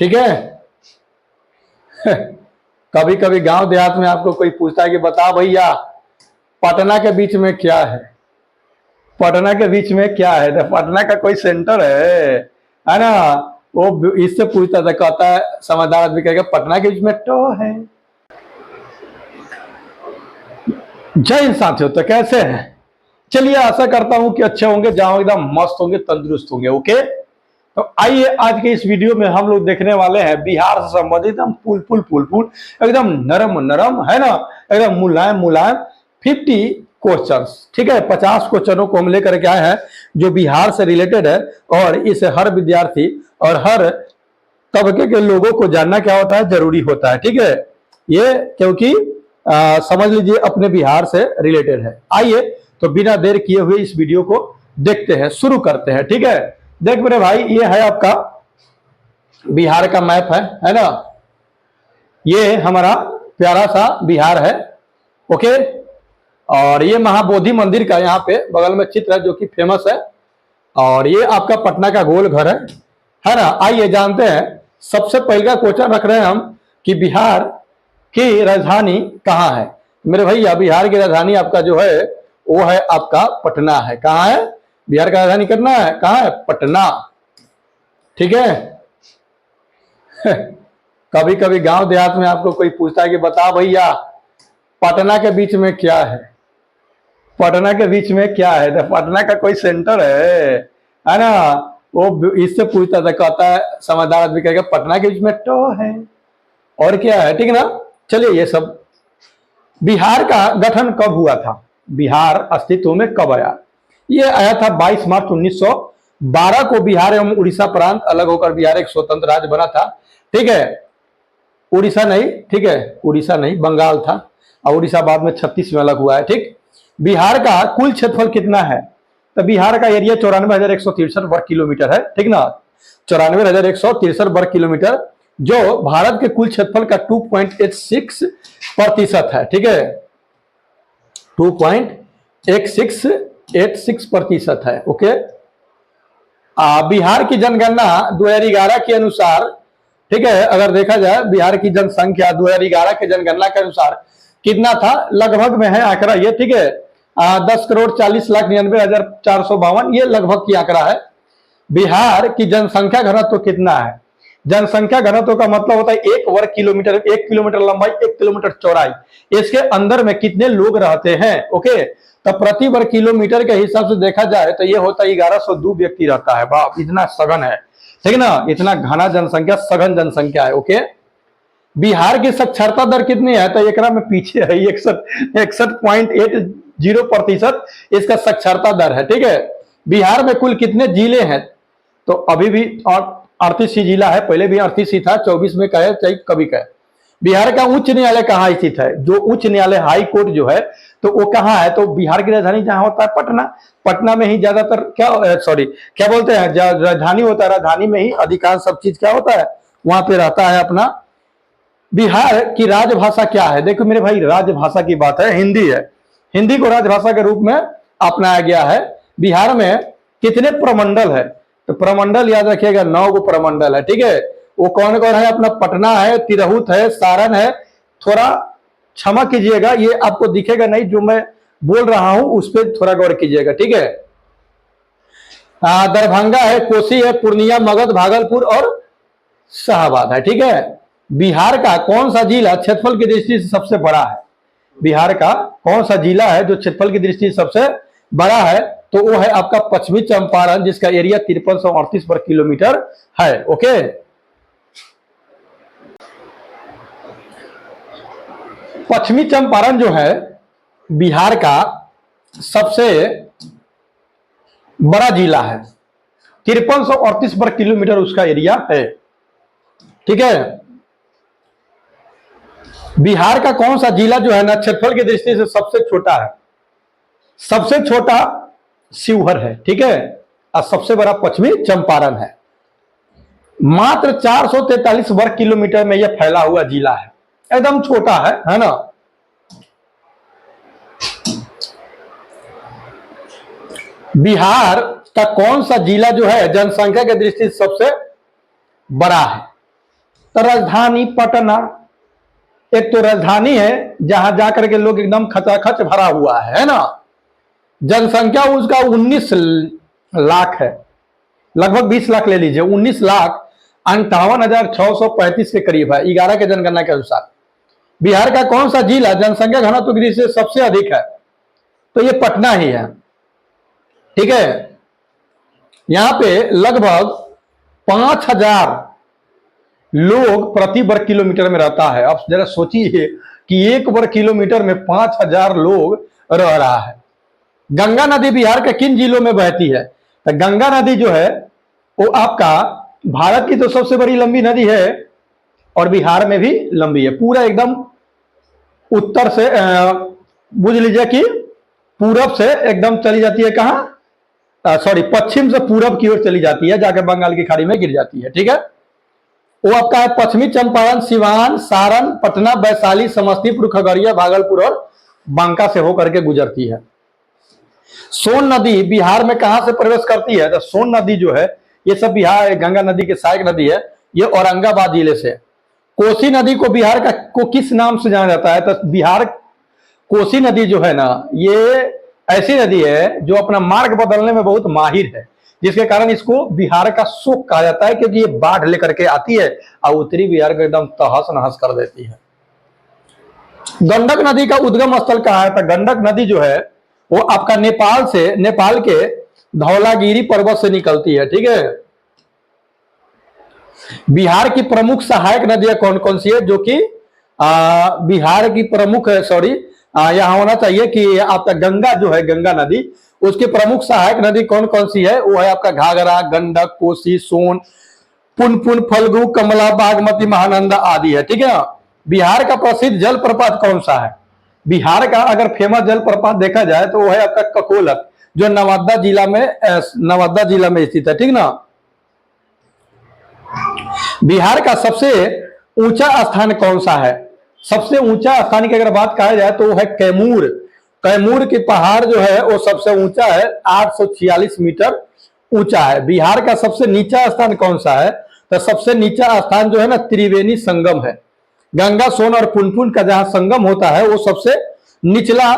ठीक है। कभी कभी गांव देहात में आपको कोई पूछता है कि बता भैया पटना के बीच में क्या है, पटना के बीच में क्या है, तो पटना का कोई सेंटर है ना। वो इससे पूछता था, कहता है समझदार आदमी कहेगा पटना के बीच में तो है। जय हिंद साथियों, तो कैसे हैं? चलिए, आशा करता हूं कि अच्छे होंगे, जाओ एकदम मस्त होंगे, तंदुरुस्त होंगे। ओके, तो आइए आज के इस वीडियो में हम लोग देखने वाले हैं बिहार से संबंधित एकदम पुल एकदम नरम नरम है ना, एकदम मुलायम मुलायम 50 क्वेश्चंस। ठीक है, 50 क्वेश्चनों को हम लेकर के आए हैं जो बिहार से रिलेटेड है, और इसे हर विद्यार्थी और हर तबके के लोगों को जानना क्या होता है, जरूरी होता है। ठीक है, ये क्योंकि समझ लीजिए अपने बिहार से रिलेटेड है। आइए तो बिना देर किए हुए इस वीडियो को देखते हैं, शुरू करते हैं। ठीक है, देख मेरे भाई, ये है आपका बिहार का मैप है ना। ये हमारा प्यारा सा बिहार है। ओके, और ये महाबोधि मंदिर का यहाँ पे बगल में चित्र है जो कि फेमस है, और ये आपका पटना का गोल घर है ना। आइए जानते हैं, सबसे पहला क्वेश्चन रख रहे हैं हम कि बिहार की राजधानी कहाँ है। मेरे भैया, बिहार की राजधानी आपका जो है वो है आपका पटना है। कहाँ है? बिहार का राजधानी करना है, कहाँ है? पटना। ठीक है। कभी कभी गांव देहात में आपको कोई पूछता है कि बता भैया पटना के बीच में क्या है, पटना के बीच में क्या है, तो पटना का कोई सेंटर है ना। वो इससे पूछता था, कहता है समझदार आदमी कहेगा पटना के बीच में तो है, और क्या है। ठीक ना। चलिए, ये सब बिहार का गठन कब हुआ था, बिहार अस्तित्व में कब आया? ये आया था 22 मार्च 1912 को। बिहार एवं उड़ीसा प्रांत अलग होकर बिहार एक स्वतंत्र राज्य बना था। ठीक है, उड़ीसा नहीं, ठीक है, उड़ीसा नहीं, बंगाल था, और उड़ीसा बाद में 36 में अलग हुआ है। ठीक, बिहार का कुल क्षेत्रफल कितना है? तो बिहार का एरिया 94,163 वर्ग किलोमीटर है। ठीक ना, 94,163 वर्ग किलोमीटर, जो भारत के कुल क्षेत्रफल का 2.86% है। ठीक है, 2.8686% है। ओके, बिहार की जनगणना 2011 के अनुसार, ठीक है, अगर देखा जाए बिहार की जनसंख्या 2011 के जनगणना के अनुसार कितना था, लगभग में है आंकड़ा ये। ठीक है, 10,40,99,452, ये लगभग की आंकड़ा है। बिहार की जनसंख्या घनत्व कितना है? जनसंख्या घनत्व का मतलब होता है 1 वर्ग किलोमीटर, 1 किलोमीटर लंबाई, 1 किलोमीटर चौड़ाई, इसके अंदर में कितने लोग रहते हैं। ओके, तो प्रति वर्ग किलोमीटर के हिसाब से देखा जाए तो ये होता है 1102 व्यक्ति रहता है। बाप, इतना सघन है। ठीक ना, इतना घना जनसंख्या, सघन जनसंख्या है। ओके, बिहार की साक्षरता दर कितनी है? तो एक में पीछे है, 61.80% इसका साक्षरता दर है। ठीक है, बिहार में कुल कितने जिले हैं? तो अभी भी 38 ही जिला है, पहले भी 38 ही था, 24 में कहे चाहे कभी कहे। बिहार का उच्च न्यायालय कहाँ स्थित है? जो उच्च न्यायालय हाई कोर्ट जो है, तो वो कहाँ है? तो बिहार की राजधानी जहां होता है पटना, पटना में ही ज्यादातर क्या बोलते हैं, राजधानी होता है, राजधानी में ही अधिकांश सब चीज क्या होता है, वहां पे रहता है अपना। बिहार की राजभाषा क्या है? देखो मेरे भाई, राजभाषा की बात है, हिंदी है। हिंदी को राजभाषा के रूप में अपनाया गया है। बिहार में कितने प्रमंडल है? तो प्रमंडल याद रखिएगा, 9 गो प्रमंडल है। ठीक है, वो कौन कौन है? अपना पटना है, तिरहुत है, सारण है, थोड़ा क्षमा कीजिएगा ये आपको दिखेगा नहीं, जो मैं बोल रहा हूं उस पर थोड़ा गौर कीजिएगा। ठीक है, दरभंगा है, कोसी है, पूर्णिया, मगध, भागलपुर और शाहबाद है। ठीक है, बिहार का कौन सा जिला क्षेत्रफल की दृष्टि से सबसे बड़ा है? बिहार का कौन सा जिला है जो क्षेत्रफल की दृष्टि से सबसे बड़ा है? तो वो है आपका पश्चिमी चंपारण, जिसका एरिया 5338 वर्ग किलोमीटर है। ओके, पश्चिमी चंपारण जो है बिहार का सबसे बड़ा जिला है, 5338 वर्ग किलोमीटर उसका एरिया है। ठीक है, बिहार का कौन सा जिला जो है ना क्षेत्रफल की दृष्टि से सबसे छोटा है? सबसे छोटा शिवहर है। ठीक है, और सबसे बड़ा पश्चिमी चंपारण है। मात्र 443 वर्ग किलोमीटर में यह फैला हुआ जिला है, एकदम छोटा है ना। बिहार का कौन सा जिला जो है जनसंख्या की दृष्टि से सबसे बड़ा है? तो राजधानी पटना एक तो राजधानी है जहां जाकर के लोग एकदम खचाखच भरा हुआ है ना। जनसंख्या उसका 19 लाख है, लगभग 20 लाख ले लीजिए, 19,58,635 के करीब है 11 के जनगणना के अनुसार। बिहार का कौन सा जिला जनसंख्या घनत्व की दृष्टि से सबसे अधिक है? तो ये पटना ही है। ठीक है, यहां पे लगभग 5,000 लोग प्रति वर्ग किलोमीटर में रहता है। अब जरा सोचिए कि 1 वर्ग किलोमीटर में 5,000 लोग रह रहा है। गंगा नदी बिहार के किन जिलों में बहती है? तो गंगा नदी जो है वो आपका भारत की तो सबसे बड़ी लंबी नदी है और बिहार में भी लंबी है। पूरा एकदम उत्तर से बुझ लीजिए कि पूरब से एकदम चली जाती है, कहां सॉरी पश्चिम से पूरब की ओर चली जाती है, जाकर बंगाल की खाड़ी में गिर जाती है। ठीक है, वो आपका है पश्चिमी चंपारण, सिवान, सारण, पटना, वैशाली, समस्तीपुर, खगड़िया, भागलपुर और बांका से होकर के गुजरती है। सोन नदी बिहार में कहां से प्रवेश करती है? तो सोन नदी जो है ये सब बिहार गंगा नदी के सहायक नदी है, ये औरंगाबाद जिले से। कोसी नदी को बिहार का को किस नाम से जाना जाता है? तो बिहार कोसी नदी जो है ना, ये ऐसी नदी है जो अपना मार्ग बदलने में बहुत माहिर है, जिसके कारण इसको बिहार का शोक कहा जाता है, क्योंकि ये बाढ़ लेकर के आती है और उत्तरी बिहार को एकदम तहस नहस कर देती है। गंडक नदी का उद्गम स्थल कहाँ है? तो गंडक नदी जो है वो आपका नेपाल के धौलागिरी पर्वत से निकलती है। ठीक है, बिहार की प्रमुख सहायक नदियां कौन कौन सी है? जो कि बिहार की प्रमुख है, सॉरी यहां होना चाहिए कि आपका गंगा जो है, गंगा नदी, उसकी प्रमुख सहायक नदी कौन कौन सी है? वो है आपका घाघरा, गंडक, कोसी, सोन, पुनपुन, फल्गु, कमला, बागमती, महानंदा आदि है। ठीक है, बिहार का प्रसिद्ध जलप्रपात कौन सा है? बिहार का अगर फेमस जलप्रपात देखा जाए तो वो है आपका ककोलत, जो नवादा जिला में स्थित है। ठीक ना। बिहार का सबसे ऊंचा स्थान कौन सा है? सबसे ऊंचा स्थान की अगर बात कहा जाए तो वो है कैमूर। कैमूर की पहाड़ जो है वो सबसे ऊंचा है, 846 मीटर ऊंचा है। बिहार का सबसे नीचा स्थान कौन सा है? तो सबसे नीचा स्थान जो है ना, त्रिवेणी संगम है। गंगा, सोन और पुनपुन का जहां संगम होता है वो सबसे निचला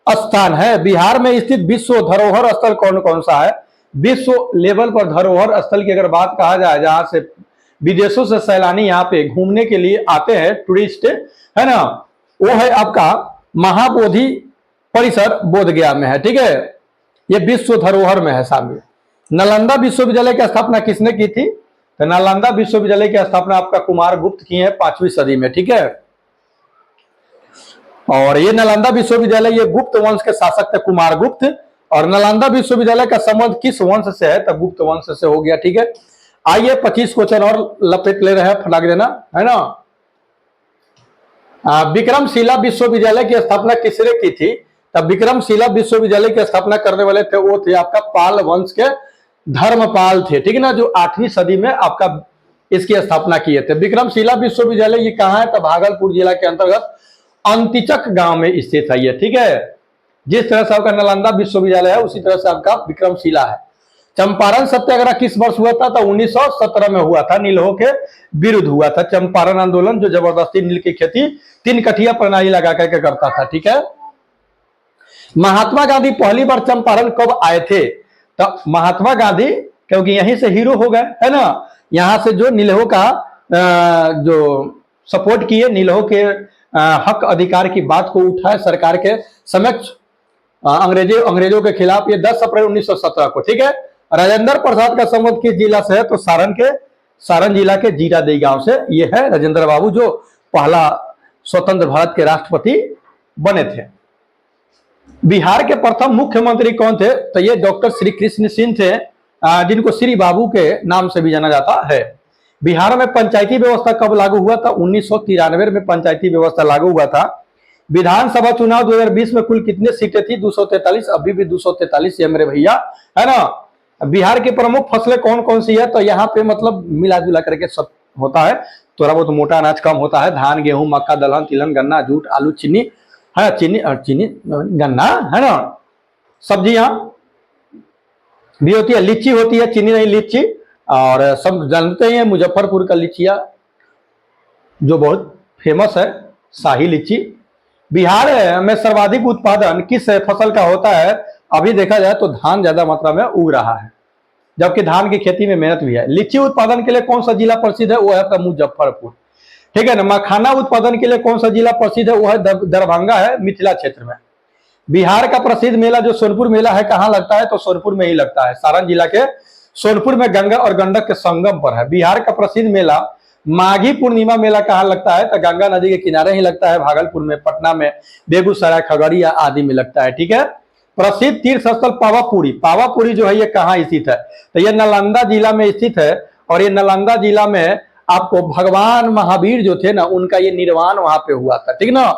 स्थान है। बिहार में स्थित विश्व धरोहर स्थल कौन कौन सा है? विश्व लेवल पर धरोहर स्थल की अगर बात कहा जाए, जहां से विदेशों से सैलानी यहाँ पे घूमने के लिए आते हैं, टूरिस्ट है ना, वो है आपका महाबोधि परिसर बोधगया में है। ठीक है, ये विश्व धरोहर में है शामिल। नालंदा विश्वविद्यालय की स्थापना किसने की थी? तो नालंदा विश्वविद्यालय की स्थापना आपका कुमार गुप्त की है 5वीं सदी में। ठीक है, और ये नालंदा विश्वविद्यालय ये गुप्त वंश के शासक थे कुमार गुप्त, और नालंदा विश्वविद्यालय का संबंध किस वंश से है? तो गुप्त वंश से हो गया। ठीक है, आइए 25 क्वेश्चन और लपेट ले रहे हैं, फटाक देना है ना। विक्रमशिला विश्वविद्यालय की स्थापना किसने की थी? तब विक्रमशिला विश्वविद्यालय की स्थापना करने वाले थे वो थे आपका पाल वंश के धर्मपाल थे। ठीक है ना, जो 8वीं सदी में आपका इसकी स्थापना किए थे। विक्रमशिला विश्वविद्यालय ये कहाँ है? तो भागलपुर जिला के अंतर्गत अंतिचक गांव में स्थित है ये। ठीक है, जिस तरह से आपका नालंदा विश्वविद्यालय है उसी तरह से आपका विक्रमशिला है। चंपारण सत्याग्रह किस वर्ष हुआ था? तो 1917 में हुआ था, नीलों के विरुद्ध हुआ था चंपारण आंदोलन, जो जबरदस्ती नील की खेती 3 कठिया प्रणाली लगा करके करता था। ठीक है, महात्मा गांधी पहली बार चंपारण कब आए थे? तो महात्मा गांधी क्योंकि यहीं से हीरो हो गए है ना, यहां से जो नीलों का जो सपोर्ट किए, नीलों के हक अधिकार की बात को उठाए सरकार के समक्ष अंग्रेजों के खिलाफ, ये 10 अप्रैल 1917 को। ठीक है, राजेंद्र प्रसाद का संबंध किस जिला से है? तो सारण जिला के जीरादेई गांव से ये है राजेंद्र बाबू, जो पहला स्वतंत्र भारत के राष्ट्रपति बने थे। बिहार के प्रथम मुख्यमंत्री कौन थे? तो ये डॉक्टर श्री कृष्ण सिंह थे, जिनको श्री बाबू के नाम से भी जाना जाता है। बिहार में पंचायती व्यवस्था कब लागू हुआ था? 1993 में पंचायती व्यवस्था लागू हुआ था। विधानसभा चुनाव 2020 में कुल कितनी सीटें थी? 243। अभी भी 243 है मेरे भैया, है ना। बिहार की प्रमुख फसलें कौन कौन सी है? तो यहाँ पे मतलब मिला जुला करके सब होता है, थोड़ा बहुत मोटा अनाज कम होता है। धान, गेहूं, मक्का, दलहन, तिलहन, गन्ना, जूट, आलू, चीनी है, चीनी गन्ना है ना। सब्जियां भी होती है, लीची होती है, चीनी नहीं लीची, और सब जानते हैं मुजफ्फरपुर का लीचिया जो बहुत फेमस है, शाही लीची। बिहार में सर्वाधिक उत्पादन किस फसल का होता है? अभी देखा जाए तो धान ज्यादा मात्रा में उग रहा है, जबकि धान की खेती में मेहनत भी है। लीची उत्पादन के लिए कौन सा जिला प्रसिद्ध है? वो है आपका मुजफ्फरपुर, ठीक है ना। मखाना उत्पादन के लिए कौन सा जिला प्रसिद्ध है? वो है दरभंगा है, मिथिला क्षेत्र में। बिहार का प्रसिद्ध मेला जो सोनपुर मेला है, कहाँ लगता है? तो सोनपुर में ही लगता है, सारण जिला के सोनपुर में गंगा और गंडक के संगम पर है। बिहार का प्रसिद्ध मेला माघी पूर्णिमा मेला कहाँ लगता है? तो गंगा नदी के किनारे ही लगता है, भागलपुर में, पटना में, बेगूसराय, खगड़िया आदि में लगता है, ठीक है। प्रसिद्ध तीर्थ स्थल पावापुरी, पावापुरी जो है ये कहाँ स्थित है? तो ये नालंदा जिला में स्थित है, और ये नालंदा जिला में आपको भगवान महावीर जो थे ना, उनका ये निर्वाण वहां पे हुआ था, ठीक ना।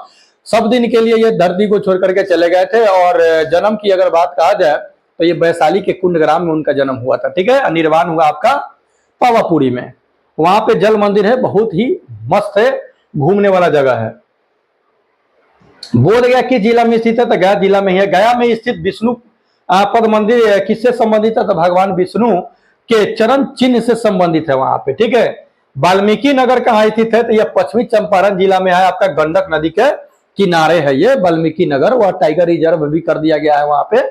सब दिन के लिए ये धरती को छोड़ करके चले गए थे, और जन्म की अगर बात कहा जाए तो ये वैशाली के कुंडग्राम में उनका जन्म हुआ था, ठीक है। निर्वाण हुआ आपका पावापुरी में। वहां पे जल मंदिर है, बहुत ही मस्त है, घूमने वाला जगह है। बोध गया किस जिला में स्थित है? तो गया जिला में ही है। गया में स्थित विष्णु पद मंदिर किससे संबंधित है? तो भगवान विष्णु के चरण चिन्ह से संबंधित है वहां पे, ठीक है। वाल्मीकि नगर कहाँ स्थित है? तो यह पश्चिमी चंपारण जिला में है, आपका गंडक नदी के किनारे है ये वाल्मीकि नगर। वह टाइगर रिजर्व भी कर दिया गया है वहां पे।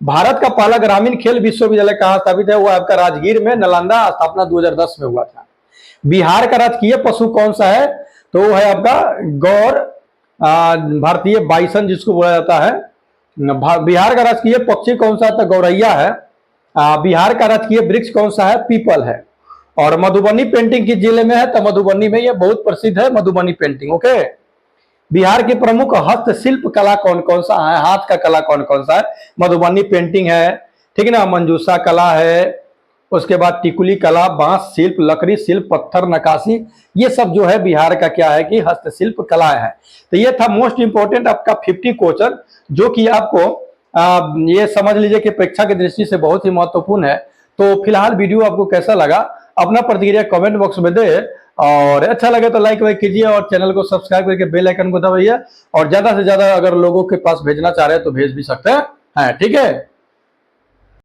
भारत का पहला ग्रामीण खेल विश्वविद्यालय कहाँ स्थापित है? वो आपका राजगीर में, नालंदा, स्थापना 2010 में हुआ था। बिहार का राजकीय पशु कौन सा है? तो वो है आपका गौर भारतीय बाइसन जिसको बोला जाता है। बिहार का राजकीय पक्षी कौन सा है? तो गौरैया है। बिहार का राजकीय वृक्ष कौन सा है? पीपल है। और मधुबनी पेंटिंग किस जिले में है? तो मधुबनी में, ये बहुत प्रसिद्ध है मधुबनी पेंटिंग, ओके। बिहार की प्रमुख हस्तशिल्प कला कौन कौन सा है? हाथ का कला कौन कौन सा है? मधुबनी पेंटिंग है, ठीक है ना, मंजूसा कला है, उसके बाद टिकुली कला, बांस शिल्प, लकड़ी शिल्प, पत्थर नकाशी, ये सब जो है बिहार का क्या है कि हस्तशिल्प कला है। तो ये था मोस्ट इंपोर्टेंट आपका 50 क्वेश्चन, जो कि आपको ये समझ लीजिए कि परीक्षा की दृष्टि से बहुत ही महत्वपूर्ण है। तो फिलहाल वीडियो आपको कैसा लगा, अपना प्रतिक्रिया कमेंट बॉक्स में दे, और अच्छा लगे तो लाइक वाइक कीजिए, और चैनल को सब्सक्राइब करके बेल आइकन को दबाइए, और ज्यादा से ज्यादा अगर लोगों के पास भेजना चाह रहे हैं तो भेज भी सकते हैं, ठीक है।